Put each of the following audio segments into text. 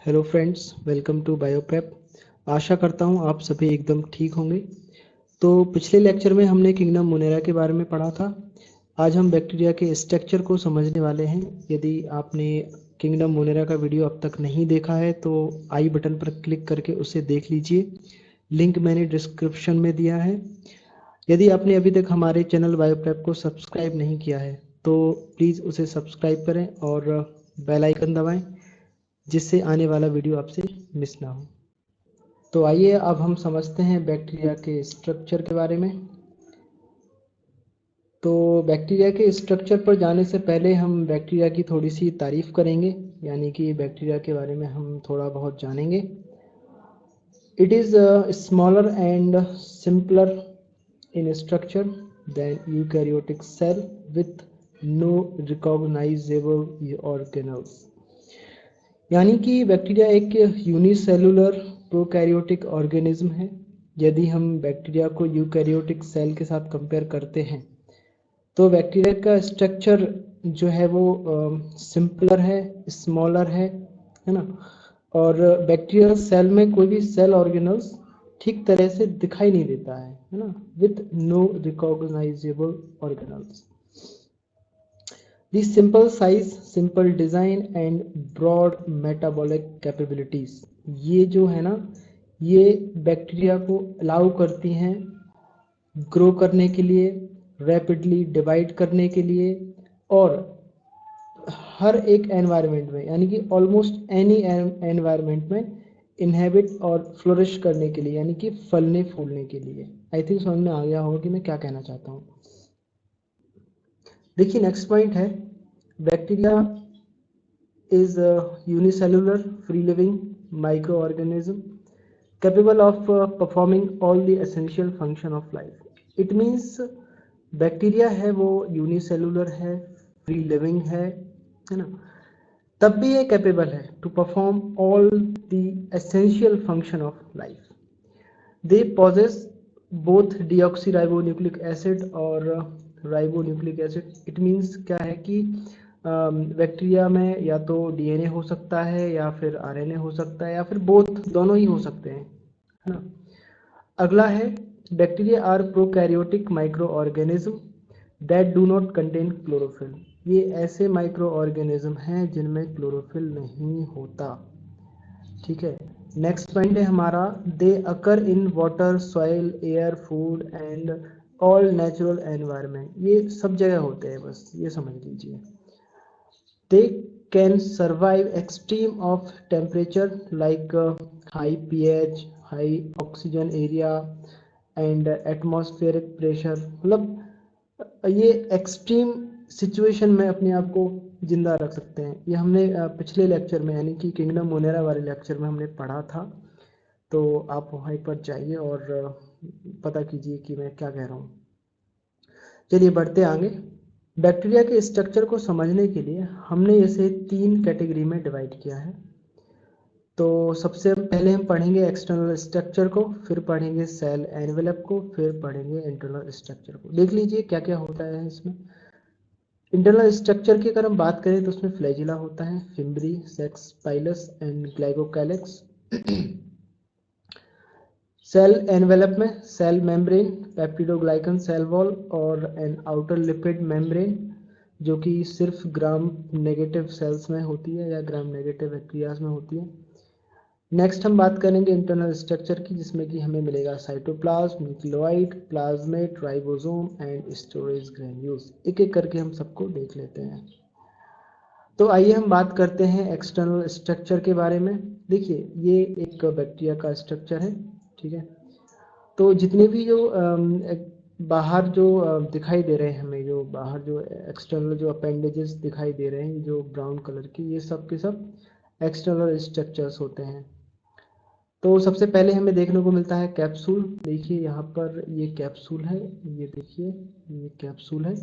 Hello friends, welcome to Bioprep. आशा करता हूँ आप सभी एकदम ठीक होंगे। तो पिछले लेक्चर में हमने किंगडम मोनेरा के बारे में पढ़ा था। आज हम बैक्टीरिया के स्ट्रक्चर को समझने वाले हैं। यदि आपने किंगडम मोनेरा का वीडियो अब तक नहीं देखा है तो आई बटन पर क्लिक करके उसे देख लीजिए। लिंक मैंने डिस्क्रिप्शन में दिया है। यदि आपने अभी तक हमारे चैनल बायोप्रेप को सब्सक्राइब नहीं किया है तो प्लीज़ उसे सब्सक्राइब करें और बेल आइकन दबाएं, जिससे आने वाला वीडियो आपसे मिस ना हो। तो आइए अब हम समझते हैं बैक्टीरिया के स्ट्रक्चर के बारे में। तो बैक्टीरिया के स्ट्रक्चर पर जाने से पहले हम बैक्टीरिया की थोड़ी सी तारीफ करेंगे, यानी कि बैक्टीरिया के बारे में हम थोड़ा बहुत जानेंगे। It is smaller and simpler in structure than eukaryotic cell with no recognisable organelles. यानी कि बैक्टीरिया एक यूनिसेलुलर प्रोकैरियोटिक ऑर्गेनिज्म है। यदि हम बैक्टीरिया को यूकैरियोटिक सेल के साथ कंपेयर करते हैं तो बैक्टीरिया का स्ट्रक्चर जो है वो सिंपलर है, स्मॉलर है ना। और बैक्टीरियल सेल में कोई भी सेल ऑर्गेनल्स ठीक तरह से दिखाई नहीं देता है ना, with no recognisable organelles. The simple size, simple design and broad metabolic capabilities, ये जो है ना, ये बैक्टीरिया को अलाउ करती हैं ग्रो करने के लिए, रैपिडली डिवाइड करने के लिए, और हर एक एनवायरनमेंट में, यानी कि ऑलमोस्ट एनी एनवायरनमेंट में इनहेबिट और फ्लोरिश करने के लिए, यानी कि फलने फूलने के लिए। आई थिंक समझ में आ गया होगा कि मैं क्या कहना चाहता हूँ। देखिए नेक्स्ट पॉइंट है, bacteria is a unicellular free living microorganism capable of performing all the essential function of life. It means bacteria है वो यूनिसेलुलर है, फ्री लिविंग है ना, तब भी ये कैपेबल है to perform all the essential function of life. They possess both deoxyribonucleic acid और राइबोन्यूक्लिक एसिड। इट मीन्स क्या है कि बैक्टीरिया में या तो डीएनए हो सकता है या फिर आरएनए हो सकता है या फिर बोथ, दोनों ही हो सकते हैं, है ना। अगला है, bacteria are prokaryotic micro organism that do not contain chlorophyll. ये ऐसे माइक्रो ऑर्गेनिज्म हैं जिनमें क्लोरोफिल नहीं होता, ठीक है। नेक्स्ट पॉइंट है हमारा, they occur in water, soil, air, food and all natural environment. ये सब जगह होते हैं, बस ये समझ लीजिए। They can survive extreme of temperature like high pH, high oxygen area and atmospheric pressure। मतलब ये एक्सट्रीम सिचुएशन में अपने आप को जिंदा रख सकते हैं। ये हमने पिछले लेक्चर में, यानी कि किंगडम मोनेरा वाले लेक्चर में हमने पढ़ा था। तो आप वहाँ पर जाइए और पता कीजिए कि मैं क्या कह रहा हूँ। चलिए बढ़ते आगे। बैक्टीरिया के स्ट्रक्चर को समझने के लिए हमने इसे 3 कैटेगरी में डिवाइड किया है। तो सबसे पहले हम पढ़ेंगे एक्सटर्नल स्ट्रक्चर को, फिर पढ़ेंगे सेल एनवेलप को, फिर पढ़ेंगे इंटरनल स्ट्रक्चर को। देख लीजिए क्या क्या होता है इसमें। इंटरनल स्ट्रक्चर की अगर हम बात करें तो उसमें फ्लैजिला होता है, fimbriae, sex pilus and glycocalyx. Cell envelope में cell membrane, peptidoglycan cell wall और एन आउटर लिपिड मेम्ब्रेन, जो कि सिर्फ ग्राम नेगेटिव सेल्स में होती है या ग्राम नेगेटिव बैक्टीरियाज में होती है। नेक्स्ट हम बात करेंगे इंटरनल स्ट्रक्चर की, जिसमें कि हमें मिलेगा cytoplasm, nucleoid, plasmid, ribosome and storage granules. एक एक करके हम सबको देख लेते हैं। तो आइए हम बात करते हैं एक्सटर्नल स्ट्रक्चर के बारे में। देखिए ये एक बैक्टीरिया का स्ट्रक्चर है, ठीक है। तो जितने भी जो बाहर जो दिखाई दे रहे हैं हमें, जो बाहर जो एक्सटर्नल जो अपेंडेजेस दिखाई दे रहे हैं जो ब्राउन कलर की, ये सब के सब एक्सटर्नल स्ट्रक्चर्स होते हैं। तो सबसे पहले हमें देखने को मिलता है कैप्सूल। देखिए यहाँ पर ये कैप्सूल है, ये देखिए ये कैप्सूल है।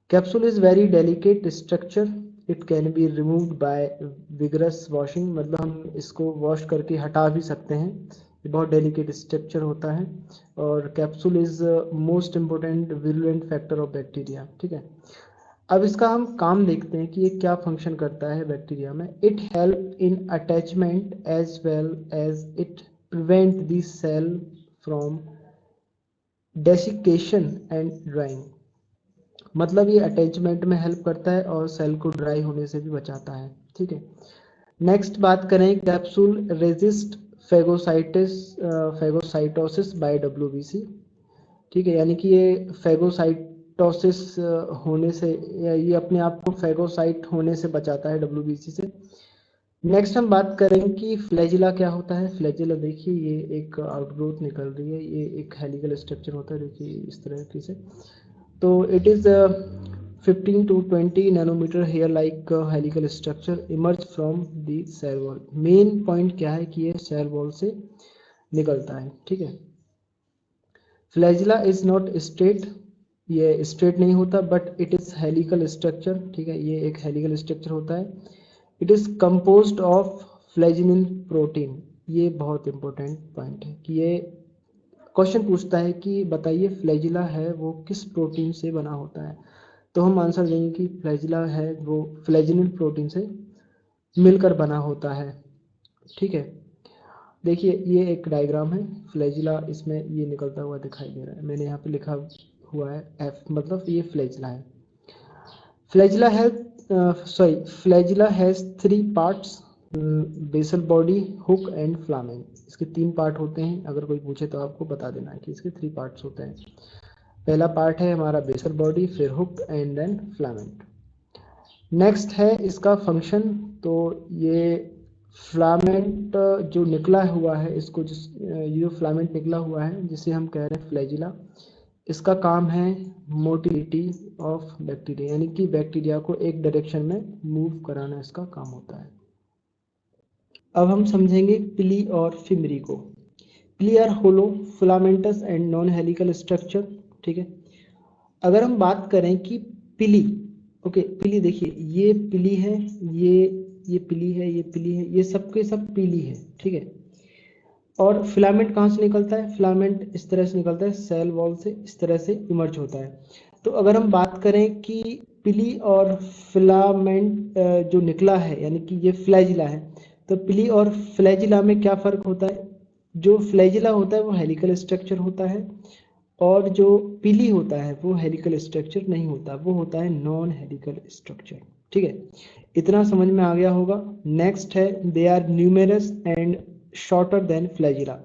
Capsule is very delicate structure, it can be removed by vigorous washing. मतलब हम इसको वॉश करके हटा भी सकते हैं। ये बहुत डेलिकेट स्ट्रक्चर होता है। और capsule is most important virulent factor of bacteria, ठीक है। अब इसका हम काम देखते हैं कि ये क्या फंक्शन करता है बैक्टीरिया में। It help in attachment as well as it prevent the cell from desiccation and drying. मतलब ये अटैचमेंट में हेल्प करता है और सेल को ड्राई होने से भी बचाता है। ठीक है, नेक्स्ट बात करें, capsule resist phagocytis phagocytosis by WBC. ठीक है, यानी कि ये फेगोसाइटोसिस होने से, या ये अपने आप को फेगोसाइट होने से बचाता है डब्ल्यूबीसी से। नेक्स्ट हम बात करें कि फ्लैजिला क्या होता है। फ्लैजिला देखिए, ये एक आउटग्रोथ निकल रही है, ये एक हेलिकल स्ट्रक्चर होता है, देखिए इस तरह से। तो it is 15 to 20 nanometre hair like helical structure emerge from the cell wall. Main point क्या है कि ये सेल वॉल से निकलता है। ठीक है, फ्लैजिला इज नॉट स्ट्रेट, ये स्ट्रेट नहीं होता, but it is helical structure. ठीक है, ये एक हेलिकल स्ट्रक्चर होता है। It is composed of flagellin protein. ये बहुत इंपॉर्टेंट पॉइंट है कि ये क्वेश्चन पूछता है कि बताइए फ्लैजिला है वो किस प्रोटीन से बना होता है। तो हम आंसर देंगे कि फ्लैजिला है वो फ्लैजिनिन प्रोटीन से मिलकर बना होता है। ठीक है, देखिए ये एक डायग्राम है फ्लैजिला, इसमें ये निकलता हुआ दिखाई दे रहा है, मैंने यहाँ पे लिखा हुआ है एफ, मतलब ये फ्लैजिला है। फ्लैजिला है flagella has 3 parts, basal body, hook and filament. इसके 3 पार्ट होते हैं, अगर कोई पूछे तो आपको बता देना है कि इसके 3 पार्ट्स होते हैं। पहला पार्ट है हमारा बेसल बॉडी, फिर hook and then filament. Next है इसका फंक्शन। तो ये फ्लामेंट जो निकला हुआ है, इसको ये जो फ्लामेंट निकला हुआ है जिसे हम कह रहे हैं फ्लैजिला, इसका काम है मोटिलिटी ऑफ बैक्टीरिया, यानी कि बैक्टीरिया को एक डायरेक्शन में मूव कराना इसका काम होता है। अब हम समझेंगे पिली और फिमरी को। Pili are hollow filamentous and non helical structure. ठीक है, अगर हम बात करें कि पिली, ओके पिली देखिए, ये पिली है, ये पिली है, ये पिली है, ये सब के सब पिली है। ठीक है, और फिलामेंट कहाँ से निकलता है? फिलामेंट इस तरह से निकलता है, सेल वॉल से इस तरह से इमर्ज होता है। तो अगर हम बात करें कि पिली और फिलामेंट जो निकला है, यानी कि ये फ्लैजिला है, तो पिली और फ्लैजिला में क्या फ़र्क होता है? जो फ्लैजिला होता है वो हेलिकल स्ट्रक्चर होता है, और जो पिली होता है वो हेलिकल स्ट्रक्चर नहीं होता, वो होता है नॉन हेलिकल स्ट्रक्चर। ठीक है, इतना समझ में आ गया होगा। नेक्स्ट है, they are numerous and shorter than flagella.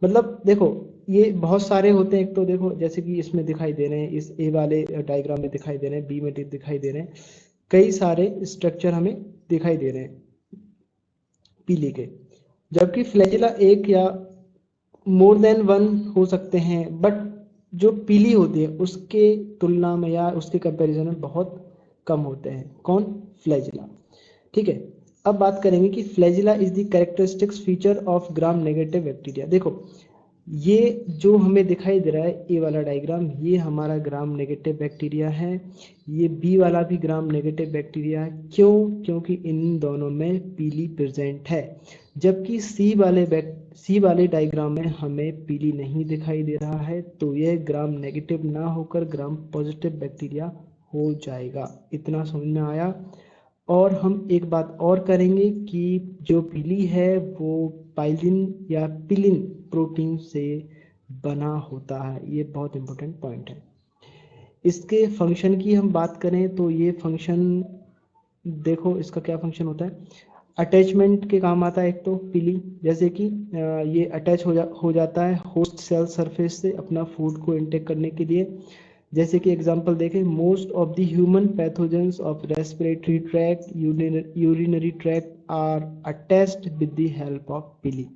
मतलब देखो ये बहुत सारे होते हैं, एक तो देखो जैसे कि इसमें दिखाई दे रहे हैं, इस ए वाले डायग्राम में दिखाई दे रहे हैं, बी में दिखाई दे रहे हैं, कई सारे स्ट्रक्चर हमें दिखाई दे रहे हैं पीली के, जबकि फ्लैजिला एक या मोर देन वन हो सकते हैं, बट जो पीली होती है उसके तुलना में या उसके कंपैरिजन में बहुत कम होते हैं। कौन? फ्लैजिला। ठीक है, अब बात करेंगे कि flagella is the characteristics feature of gram negative bacteria. देखो ये जो हमें दिखाई दे रहा है ए वाला डायग्राम, ये हमारा ग्राम नेगेटिव बैक्टीरिया है, ये बी वाला भी ग्राम नेगेटिव बैक्टीरिया है। क्यों? क्योंकि इन दोनों में पीली प्रेजेंट है, जबकि सी वाले डायग्राम में हमें पीली नहीं दिखाई दे रहा है, तो यह ग्राम नेगेटिव ना होकर ग्राम पॉजिटिव बैक्टीरिया हो जाएगा। इतना समझ में आया। और हम एक बात और करेंगे कि जो पीली है वो पाइलिन या पिलिन प्रोटीन से बना होता है, ये बहुत इंपॉर्टेंट पॉइंट है। इसके फंक्शन की हम बात करें तो ये फंक्शन देखो इसका क्या फंक्शन होता है। अटैचमेंट के काम आता है एक तो पीली, जैसे कि ये अटैच हो जाता है होस्ट सेल सरफेस से अपना फूड को इंटेक करने के लिए। जैसे कि एग्जांपल देखें, most of the human pathogens of respiratory tract, urinary tract are attached with the help of pili.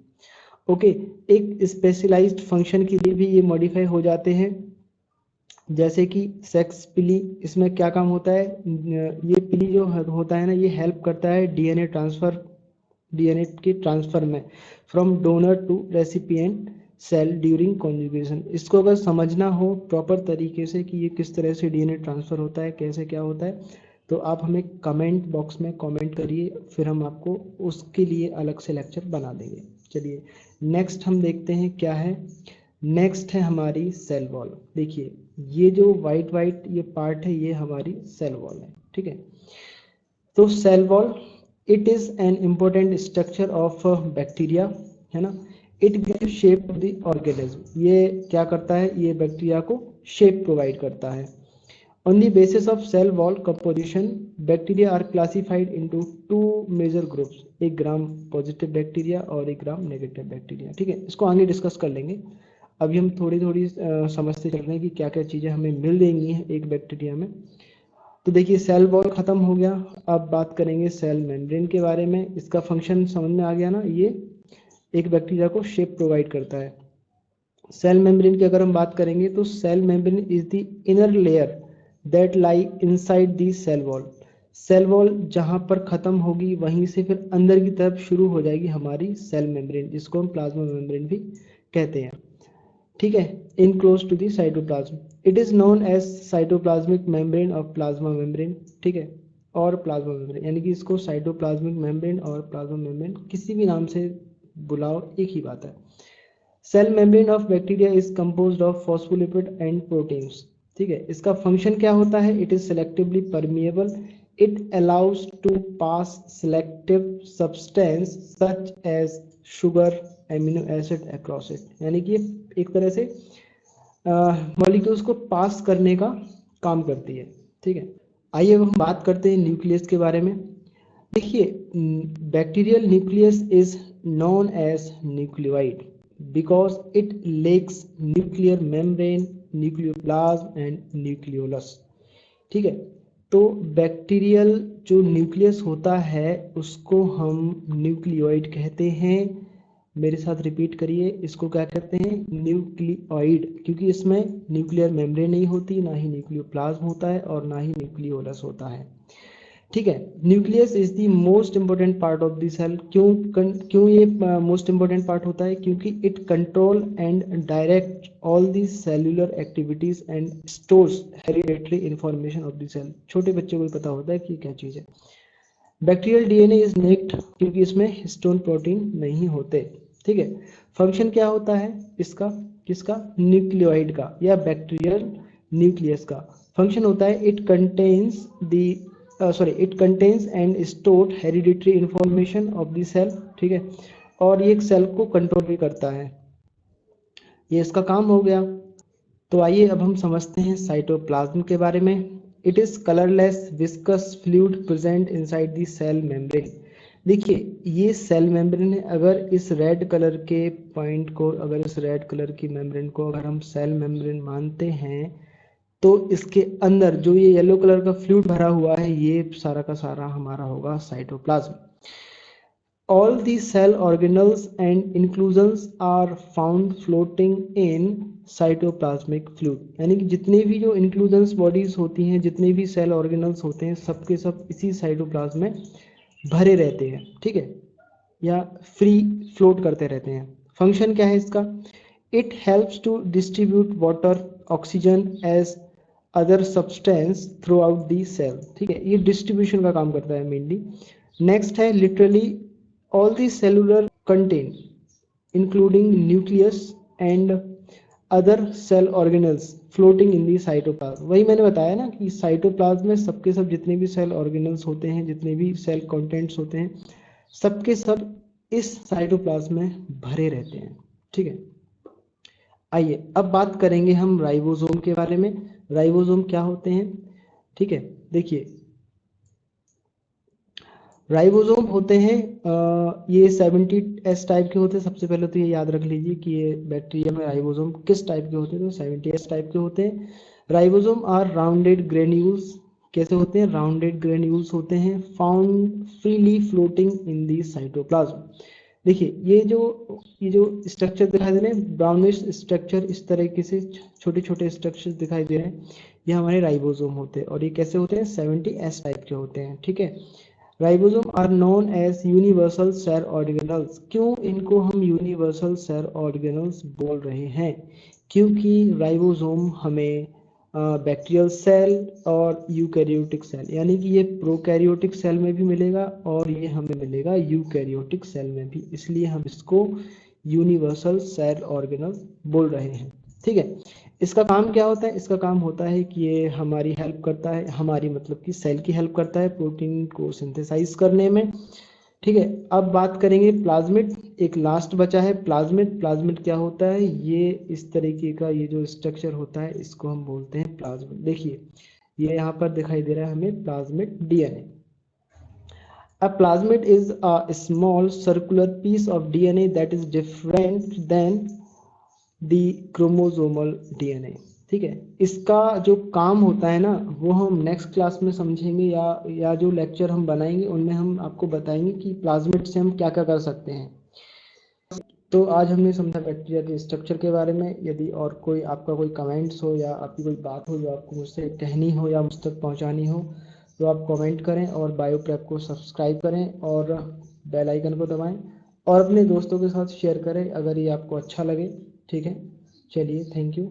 Okay, एक स्पेशलाइज्ड फंक्शन के लिए भी ये मॉडिफाई हो जाते हैं, जैसे कि सेक्स पिली। इसमें क्या काम होता है? ये पिली जो होता है ना, ये हेल्प करता है डीएनए के ट्रांसफर में from donor to recipient cell during conjugation. इसको अगर समझना हो प्रॉपर तरीके से कि ये किस तरह से डीएनए ट्रांसफर होता है, कैसे क्या होता है, तो आप हमें कमेंट बॉक्स में कमेंट करिए, फिर हम आपको उसके लिए अलग से लेक्चर बना देंगे। चलिए नेक्स्ट हम देखते हैं क्या है। नेक्स्ट है हमारी सेल वॉल। देखिए ये जो वाइट वाइट ये पार्ट है ये हमारी सेल वॉल है, ठीक है। तो cell wall it is an important structure of bacteria, है ना। It give shape to the organism, ये क्या करता है, ये बैक्टीरिया को शेप प्रोवाइड करता है। On the basis of cell wall composition, bacteria are classified into two major groups, एक ग्राम पॉजिटिव बैक्टीरिया और एक ग्राम नेगेटिव बैक्टीरिया, ठीक है। इसको आगे डिस्कस कर लेंगे। अभी हम थोड़ी थोड़ी समझते चल रहे हैं कि क्या क्या चीज़ें हमें मिल देंगी हैं एक बैक्टीरिया में। तो देखिए सेल वॉल खत्म हो गया, अब बात करेंगे सेल मेम्ब्रेन के बारे में। इसका फंक्शन समझ में आ गया ना, ये एक बैक्टीरिया को शेप प्रोवाइड करता है। सेल मेम्ब्रेन की अगर हम बात करेंगे तो cell membrane is the inner layer that lie inside the cell wall. Cell wall जहां पर खत्म होगी वहीं से फिर अंदर की तरफ शुरू हो जाएगी हमारी सेल मेम्ब्रेन, जिसको हम प्लाज्मा मेम्ब्रेन भी कहते हैं, ठीक है। In close to the cytoplasm, it is known as cytoplasmic membrane और प्लाज्मा मेम्ब्रेन, ठीक है, और प्लाज्मा मेम्ब्रेन, यानी कि इसको साइटोप्लाज्मिक मेम्ब्रेन और प्लाज्मा मेम्ब्रेन किसी भी नाम से बुलाओ एक ही बात है। Cell membrane of bacteria is composed of phospholipid and proteins, ठीक है। इसका फंक्शन क्या होता है, it is selectively permeable, it allows to pass selective substance such as sugar amino acid across it, यानी कि एक तरह से मॉलिक्यूल्स को पास करने का काम करती है, ठीक है। आइए अब हम बात करते हैं न्यूक्लियस के बारे में। देखिए bacterial nucleus is known as nucleoid because it lacks nuclear membrane, nucleoplasm and nucleolus, ठीक है। तो बैक्टीरियल जो न्यूक्लियस होता है उसको हम न्यूक्लियोइड कहते हैं। मेरे साथ रिपीट करिए, इसको क्या कहते हैं, न्यूक्लियोइड, क्योंकि इसमें न्यूक्लियर मेम्ब्रेन नहीं होती, ना ही न्यूक्लियोप्लाज्म होता है और ना ही न्यूक्लियोलस होता है, ठीक है। Nucleus is the most important part of the cell. क्यों ये मोस्ट इंपॉर्टेंट पार्ट होता है, क्योंकि it control and direct all the cellular activities and stores hereditary information of the cell. छोटे बच्चे को भी पता होता है कि क्या चीज है। बैक्टीरियल डीएनए इज नेक्ड, क्योंकि इसमें हिस्टोन प्रोटीन नहीं होते, ठीक है। फंक्शन क्या होता है इसका, किसका, न्यूक्लियोइड का या बैक्टीरियल न्यूक्लियस का फंक्शन होता है, it contains it contains and stored hereditary information of the cell, ठीक है। और ये एक सेल को कंट्रोल भी करता है, ये इसका काम हो गया। तो आइए अब हम समझते हैं साइटोप्लाज्म के बारे में। It is colourless viscous fluid present inside the cell membrane. देखिए ये सेल मेम्ब्रेन है, अगर इस रेड कलर के पॉइंट को, अगर इस रेड कलर की मेम्ब्रेन को अगर हम सेल मेम्ब्रेन मानते हैं तो इसके अंदर जो ये येलो कलर का फ्लूइड भरा हुआ है ये सारा का सारा हमारा होगा cytoplasm. All the cell organelles and inclusions are found floating in cytoplasmic fluid, यानी कि जितने भी जो inclusions bodies होती हैं, जितने भी सेल ऑर्गेनल्स होते हैं, सबके सब इसी साइटोप्लाज्म में भरे रहते हैं, ठीक है, या फ्री फ्लोट करते रहते हैं। फंक्शन क्या है इसका, it helps to distribute water, oxygen as other substance throughout the cell, ठीक है, ये डिस्ट्रीब्यूशन का काम करता है मेनली। नेक्स्ट है literally all the cellular content including nucleus and other cell organelles floating in the cytoplasm। वही मैंने बताया ना कि साइटोप्लाज्म में सबके सब जितने भी सेल ऑर्गेनल्स होते हैं, जितने भी सेल कंटेंट्स होते हैं, सबके सब इस साइटोप्लाज्म में भरे रहते हैं, ठीक है। आइए अब बात करेंगे हम राइबोसोम के बारे में। राइबोसोम क्या होते हैं, ठीक है। देखिए राइबोसोम होते हैं ये 70S टाइप के होते हैं। सबसे पहले तो ये याद रख लीजिए कि ये बैक्टीरिया में राइबोसोम किस टाइप के होते हैं, तो 70S टाइप के होते हैं। राइबोसोम आर राउंडेड ग्रेन्यूल्स, कैसे होते हैं, राउंडेड ग्रेन्यूल्स होते हैं, found freely floating in the cytoplasm. देखिए ये जो स्ट्रक्चर दिखाई दे रहे हैं, ब्राउनिश स्ट्रक्चर, इस तरीके से छोटे छोटे स्ट्रक्चर दिखाई दे रहे हैं, ये हमारे राइबोसोम होते हैं और ये कैसे होते हैं, 70S टाइप के होते हैं, ठीक है। Ribosome are known as universal cell organelles. क्यों इनको हम यूनिवर्सल सेल ऑर्गेनल्स बोल रहे हैं, क्योंकि राइबोसोम हमें बैक्टीरियल सेल और यूकैरियोटिक सेल, यानी कि ये प्रोकैरियोटिक सेल में भी मिलेगा और ये हमें मिलेगा यूकैरियोटिक सेल में भी, इसलिए हम इसको यूनिवर्सल सेल ऑर्गेनल्स बोल रहे हैं, ठीक है। इसका काम क्या होता है? इसका काम होता है कि ये हमारी हेल्प करता है, हमारी मतलब कि सेल की हेल्प करता है प्रोटीन को सिंथेसाइज करने में। ठीक है, अब बात करेंगे प्लाज्मिड। एक लास्ट बचा है प्लाज्मिड। प्लाज्मिड क्या होता है? ये इस तरीके का ये जो स्ट्रक्चर होता है इसको हम बोलते हैं प्लाज्मिड। देखिए ये यहाँ पर दिखाई दे रहा है हमें plasmid DNA. A plasmid is a small circular piece of DNA that is different than the chromosomal DNA। ठीक है, इसका जो काम होता है ना वो हम नेक्स्ट क्लास में समझेंगे, या जो लेक्चर हम बनाएंगे उनमें हम आपको बताएंगे कि प्लाज्मिड से हम क्या क्या कर सकते हैं। तो आज हमने समझा बैक्टीरिया के स्ट्रक्चर के बारे में। यदि और कोई आपका कोई कमेंट्स हो या आपकी कोई बात हो जो आपको मुझसे कहनी हो या मुझ तक पहुंचानी हो तो आप कमेंट करें, और बायोप्रेप को सब्सक्राइब करें और बेल आइकन को दबाएं और अपने दोस्तों के साथ शेयर करें अगर ये आपको अच्छा लगे। ठीक है, चलिए, थैंक यू।